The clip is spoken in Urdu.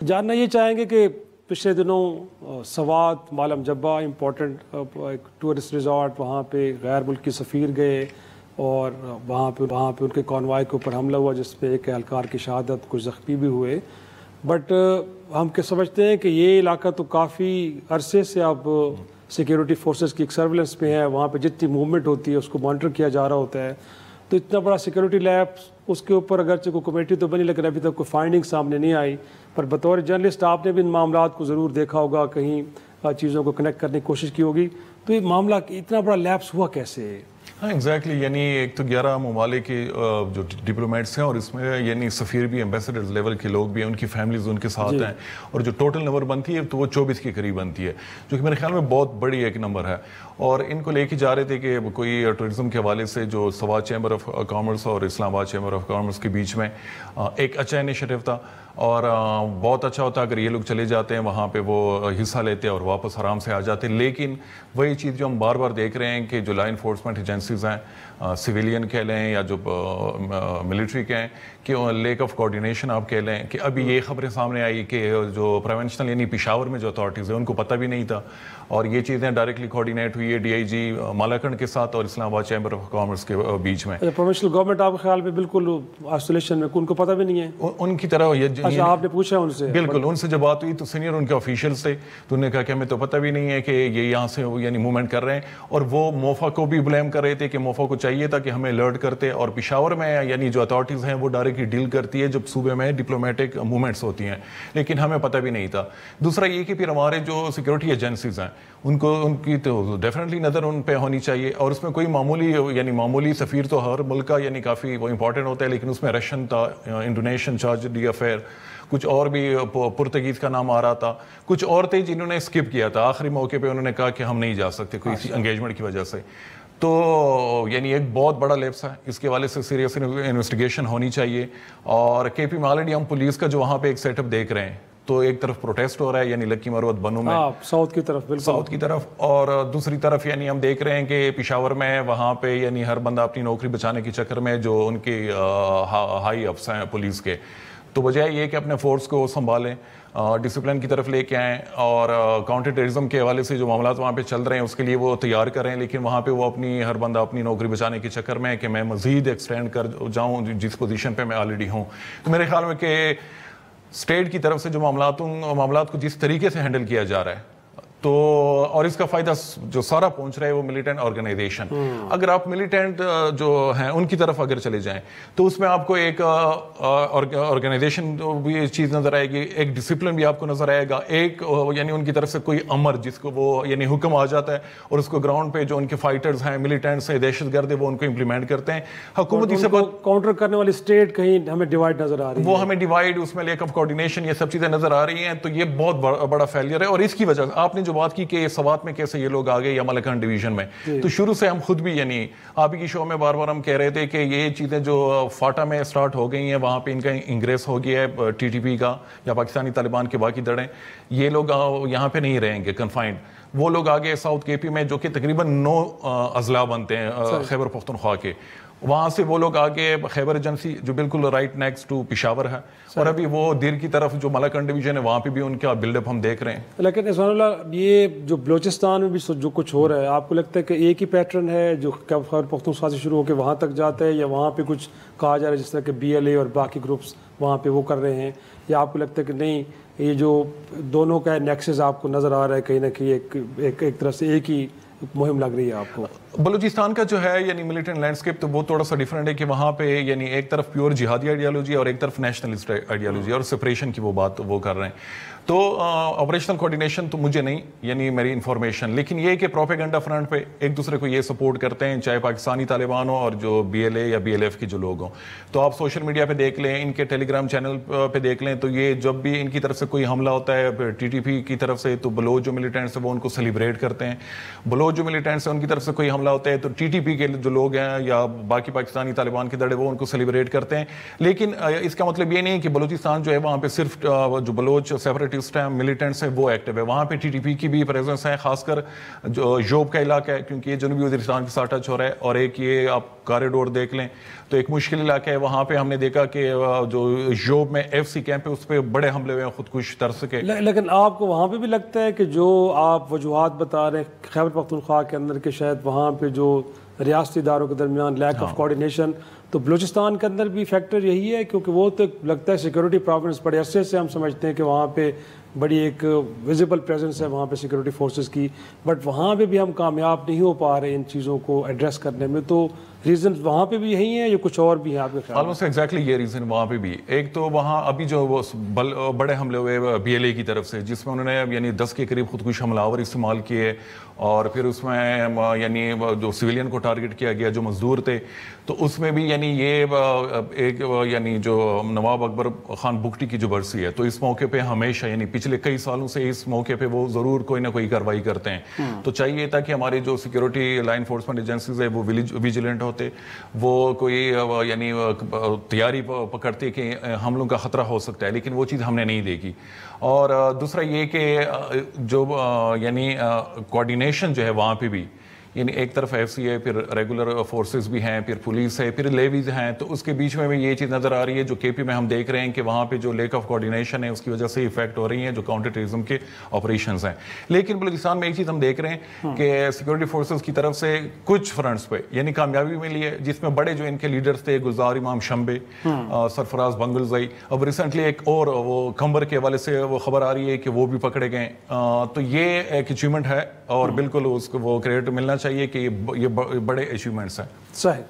جاننا یہ چاہیں گے کہ پچھلے دنوں سوات مالم جبہ امپورٹنٹ ایک ٹورسٹ ریزارٹ، وہاں پہ غیر ملکی سفیر گئے اور وہاں پہ ان کے کانوائے کے اوپر حملہ ہوا جس پہ ایک اہلکار کی شہادت، کچھ زخمی بھی ہوئے. بٹ ہم کیا سمجھتے ہیں کہ یہ علاقہ تو کافی عرصے سے اب سیکیورٹی فورسز کی ایک سرویلنس پہ ہے، وہاں پہ جتنی موومنٹ ہوتی ہے اس کو مانیٹر کیا جا رہا ہوتا ہے. تو اتنا بڑا سیکیورٹی لیب، اس کے اوپر اگرچہ کوئی کمیٹی تو بنی لیکن ابھی تک کوئی فائنڈنگ سامنے نہیں آئی. پر بطور جرنلسٹ آپ نے بھی ان معاملات کو ضرور دیکھا ہوگا، کہیں چیزوں کو کنیکٹ کرنے کی کوشش کی ہوگی. تو یہ معاملہ اتنا بڑا لیپس ہوا کیسے ہے؟ ہاں ایگزیکٹلی، یعنی ایک تو 11 ممالک کے جو ڈپلومیٹس ہیں اور اس میں یعنی سفیر بھی، ایمبیسڈرز لیول کے لوگ بھی ہیں، ان کی فیملیز ان کے ساتھ ہیں، اور جو ٹوٹل نمبر بنتی ہے تو وہ 24 کے قریب بنتی ہے، جو کہ میرے خیال میں بہت بڑی ایک نمبر ہے. اور ان کو لے کے جا رہے تھے کہ کوئی ٹورزم کے حوالے سے جو سوات چیمبر آف کامرس اور اسلام آباد چیمبر آف کامرس کے بیچ میں ایک اچھا انیشیٹو تھا، اور بہت اچھا ہوتا اگر یہ لوگ چلے جاتے ہیں وہاں پہ، وہ حصہ لیتے اور واپس آرام سے آ جاتے. لیکن وہی چیز جو ہم بار بار دیکھ رہے ہیں کہ جو لا انفورسمنٹ ایجنسیز ہیں، سویلین کہہ لیں یا جو ملٹری کہیں، کہ لیک آف کوارڈینیشن آپ کہہ لیں، کہ ابھی یہ خبریں سامنے آئی کہ جو پریونشنل یعنی پشاور میں جو اتھارٹیز ہیں ان کو پتہ بھی نہیں تھا، اور یہ چیزیں ڈائریکٹلی کوارڈینیٹ ہوئی ہے ڈی آئی جی مالاکنڈ کے ساتھ اور اسلام آباد چیمبر آف کامرس کے بیچ میں. پروونشنل گورنمنٹ آپ کے خیال میں بالکل آئسولیشن میں، ان کو پتہ بھی نہیں ہے ان کی طرح؟ اچھا، آپ نے پوچھا ان سے؟ بالکل، ان سے جب بات ہوئی تو سینئر ان کے آفیشیلز تھے، تو انہوں نے کہا کہ ہمیں تو پتہ بھی نہیں ہے کہ یہ یہاں سے یعنی موومنٹ کر رہے ہیں، اور وہ موفا کو بھی بلیم کر رہے تھے کہ موفا کو چاہیے تھا کہ ہمیں الرٹ کرتے، اور پشاور میں یعنی جو اتھارٹیز ہیں وہ ڈائریکٹلی ڈیل کرتی ہے جب صوبے میں ڈپلومیٹک موومنٹس ہوتی ہیں، لیکن ہمیں پتہ بھی نہیں تھا. دوسرا یہ کہ پھر ہمارے جو سیکورٹی ایجنسیز ہیں ان کی تو ڈیفینیٹلی نظر ان پہ ہونی چاہیے، اور اس میں کوئی معمولی سفیر تو ہر ملک کا یعنی کافی وہ امپورٹنٹ ہوتا ہے، لیکن اس میں رشین تھا، انڈونیشین چارج ڈی افیئر، کچھ اور بھی پرتگیز کا نام آ رہا تھا، کچھ اور تھے جنہوں نے اسکپ کیا تھا، آخری موقع پہ انہوں نے کہا کہ ہم نہیں جا سکتے کوئی انگیجمنٹ کی وجہ سے. تو یعنی ایک بہت بڑا لیپس ہے، اس کے حوالے سے سیریس انویسٹیگیشن ہونی چاہیے. اور کے پی میں آلریڈی ہم پولیس کا جو وہاں پہ ایک سیٹ اپ دیکھ رہے ہیں، تو ایک طرف پروٹیسٹ ہو رہا ہے یعنی لکی مروت بنو میں ساؤتھ کی طرف، اور دوسری طرف یعنی ہم دیکھ رہے ہیں کہ پشاور میں وہاں پہ یعنی ہر بندہ اپنی نوکری بچانے کے چکر میں جو ان کے ہائی افس ہیں پولیس کے، تو بجائے یہ کہ اپنے فورس کو سنبھالیں، ڈسپلن کی طرف لے کے آئیں، اور کاؤنٹر ٹیررزم کے حوالے سے جو معاملات وہاں پہ چل رہے ہیں اس کے لیے وہ تیار کریں، لیکن وہاں پہ وہ ہر بندہ اپنی نوکری بچانے کے چکر میں کہ میں مزید ایکسٹینڈ کر جاؤں جس پوزیشن پہ میں آلریڈی ہوں. تو میرے خیال میں کہ اسٹیٹ کی طرف سے جو معاملات کو جس طریقے سے ہینڈل کیا جا رہا ہے، تو اور اس کا فائدہ جو سارا پہنچ رہا ہے وہ ملیٹنٹ آرگنائزیشن. اگر آپ ملیٹنٹ جو ہیں ان کی طرف اگر چلے جائیں تو اس میں آپ کو ایک آرگنائزیشن بھی چیز نظر آئے گی، ایک ڈسپلن بھی آپ کو نظر آئے گا، ایک یعنی ان کی طرف سے کوئی امر جس کو وہ یعنی حکم آ جاتا ہے اور اس کو گراؤنڈ پہ جو ان کے فائٹرز ہیں، ملیٹنٹس ہیں، دہشت گرد ہیں، وہ ان کو امپلیمنٹ کرتے ہیں. حکومتی سے کاؤنٹر کرنے والی اسٹیٹ کہیں ہمیں ڈیوائڈ نظر آ رہی ہے، وہ ہمیں ڈیوائڈ، اس میں لیک آف کوارڈینیشن، یہ سب چیزیں نظر آ رہی ہیں. تو یہ بہت بڑا فیلئر ہے، اور اس کی وجہ سے آپ نے جو بات کی کہ سوات میں کیسے یہ لوگ آ گئے یا مالاکنڈ ڈویژن میں، تو شروع سے ہم خود بھی یعنی آپ کی شو میں بار بار ہم کہہ رہے تھے کہ یہ چیزیں جو فاٹا میں سٹارٹ ہو گئی ہیں، وہاں پہ ان کا انگریس ہو گیا ہے ٹی ٹی پی کا یا پاکستانی طالبان کے باقی دڑیں، یہ لوگ یہاں پہ نہیں رہیں گے کنفائنڈ. وہ لوگ آگے ساؤتھ کے پی میں جو کہ تقریباً 9 اضلاع بنتے ہیں خیبر پختونخوا کے، وہاں سے وہ لوگ آگے خیبر ایجنسی جو بالکل رائٹ نیکسٹ ٹو پشاور ہے، اور ابھی وہ دیر کی طرف جو مالاکنڈ ڈویژن ہے وہاں پہ بھی ان کا بلڈ اپ ہم دیکھ رہے ہیں. لیکن احسان اللہ، یہ جو بلوچستان میں بھی جو کچھ ہو رہا ہے، آپ کو لگتا ہے کہ ایک ہی پیٹرن ہے جو خیبر پختونخوا سے شروع ہو کے وہاں تک جاتا ہے، یا وہاں پہ کچھ کہا جا رہا ہے جس طرح کہ بی ایل اے اور باقی گروپس وہاں پہ وہ کر رہے ہیں، یا آپ کو لگتا ہے کہ نہیں یہ جو دونوں کا نیکسس آپ کو نظر آ رہا ہے کہیں نہ کہیں ایک طرف سے ایک ہی مہم لگ رہی ہے آپ کو؟ بلوچستان کا جو ہے یعنی ملیٹنٹ لینڈسکیپ تو وہ تھوڑا سا ڈیفرنٹ ہے کہ وہاں پہ یعنی ایک طرف پیور جہادی آئیڈیالوجی اور ایک طرف نیشنلسٹ آئیڈیالوجی اور سپریشن کی وہ بات وہ کر رہے ہیں. تو آپریشنل کوارڈینیشن تو مجھے نہیں یعنی میری انفارمیشن، لیکن یہ کہ پروپیگنڈا فرنٹ پہ ایک دوسرے کو یہ سپورٹ کرتے ہیں، چاہے پاکستانی طالبان ہو اور جو بی ایل اے یا بی ایل ایف کے جو لوگ ہوں. تو آپ سوشل میڈیا پہ دیکھ لیں، ان کے ٹیلی گرام چینل پہ دیکھ لیں، تو یہ جب بھی ان کی طرف سے کوئی حملہ ہوتا ہے ٹی ٹی پی کی طرف سے، تو بلوچ جو ملیٹنٹس ہیں وہ ان کو سیلیبریٹ کرتے ہیں. بلوچ جو ملیٹنٹس ہیں ان کی طرف سے کوئی حملہ حملہ ہوتا ہے تو ٹی ٹی پی کے جو لوگ ہیں یا باقی پاکستانی طالبان کے دڑے وہ ان کو سیلیبریٹ کرتے ہیں. لیکن اس کا مطلب یہ نہیں کہ بلوچستان جو ہے وہاں پہ صرف جو بلوچ سیپریٹسٹ ہیں ملیٹنٹس ہیں وہ ایکٹیو ہے. وہاں پہ ٹی ٹی پی کی بھی پریزنس ہے, خاص کر جو یوب کا علاقہ ہے کیونکہ یہ جنوبی وزیرستان کے ساتھ ٹچ ہو رہا ہے. اور ایک یہ آپ کاریڈور دیکھ لیں تو ایک مشکل علاقہ ہے, وہاں پہ ہم نے دیکھا کہ جو یوب میں ایف سی کیمپ ہے اس پہ بڑے حملے ہوئے ہیں خودکش طرز کے. لیکن آپ کو وہاں پہ بھی لگتا ہے کہ جو آپ وجوہات بتا رہے ہیں خیبر پختونخوا کے اندر کہ شاید وہاں پہ جو ریاستی اداروں کے درمیان لیک آف کوارڈینیشن, تو بلوچستان کے اندر بھی فیکٹر یہی ہے کیونکہ وہ تو لگتا ہے سیکورٹی پرابلمس بڑے عرصے سے ہم سمجھتے ہیں کہ وہاں پہ بڑی ایک ویزیبل پریزنس ہے وہاں پہ سیکورٹی فورسز کی, بٹ وہاں پہ بھی ہم کامیاب نہیں ہو پا رہے ان چیزوں کو ایڈریس کرنے میں. تو ریزنز وہاں پہ بھی یہی ہیں یا کچھ اور بھی ہیں آپ کے خیال میں؟ آلموسٹ ایگزیکٹلی یہ ریزن وہاں پہ بھی. ایک تو وہاں ابھی جو وہ بڑے حملے ہوئے بی ایل اے کی طرف سے جس میں انہوں نے یعنی 10 کے قریب خودکش حملہ آور استعمال کیے, اور پھر اس میں یعنی جو سویلین کو ٹارگٹ کیا گیا جو مزدور تھے, تو اس میں بھی یعنی یہ ایک یعنی جو نواب اکبر خان بگٹی کی جو برسی ہے تو اس موقع پہ ہمیشہ یعنی پچھلے کئی سالوں سے اس موقع پہ وہ ضرور کوئی نہ کوئی کارروائی کرتے ہیں. تو چاہیے تھا کہ ہمارے جو سیکورٹی لا انفورسمنٹ ایجنسیز ہے وہ ویجیلنٹ ہوتے, وہ کوئی یعنی تیاری پکڑتے کہ حملوں کا خطرہ ہو سکتا ہے, لیکن وہ چیز ہم نے نہیں دیکھی. اور دوسرا یہ کہ جو یعنی کوارڈینیشن جو ہے وہاں پہ بھی یعنی ایک طرف ایف سی ہے, پھر ریگولر فورسز بھی ہیں, پھر پولیس ہے, پھر لیویز ہیں, تو اس کے بیچ میں بھی یہ چیز نظر آ رہی ہے جو کے پی میں ہم دیکھ رہے ہیں کہ وہاں پہ جو لیک آف کوارڈینیشن ہے اس کی وجہ سے افیکٹ ہو رہی ہیں جو کاؤنٹر ٹیررزم کے آپریشنز ہیں. لیکن بلوچستان میں ایک چیز ہم دیکھ رہے ہیں کہ سیکورٹی فورسز کی طرف سے کچھ فرنٹس پہ یعنی کامیابی ملی ہے, جس میں بڑے جو ان کے لیڈرز تھے گلزار امام شمبے, سرفراز بنگلزئی, اب ریسنٹلی ایک اور وہ کھمبر کے حوالے سے وہ خبر آ رہی ہے کہ وہ بھی پکڑے گئے. تو یہ ایک اچیومنٹ ہے اور بالکل اس کو وہ کریڈٹ ملنا چاہیے کہ یہ بڑے اچیومنٹس ہیں. صحیح.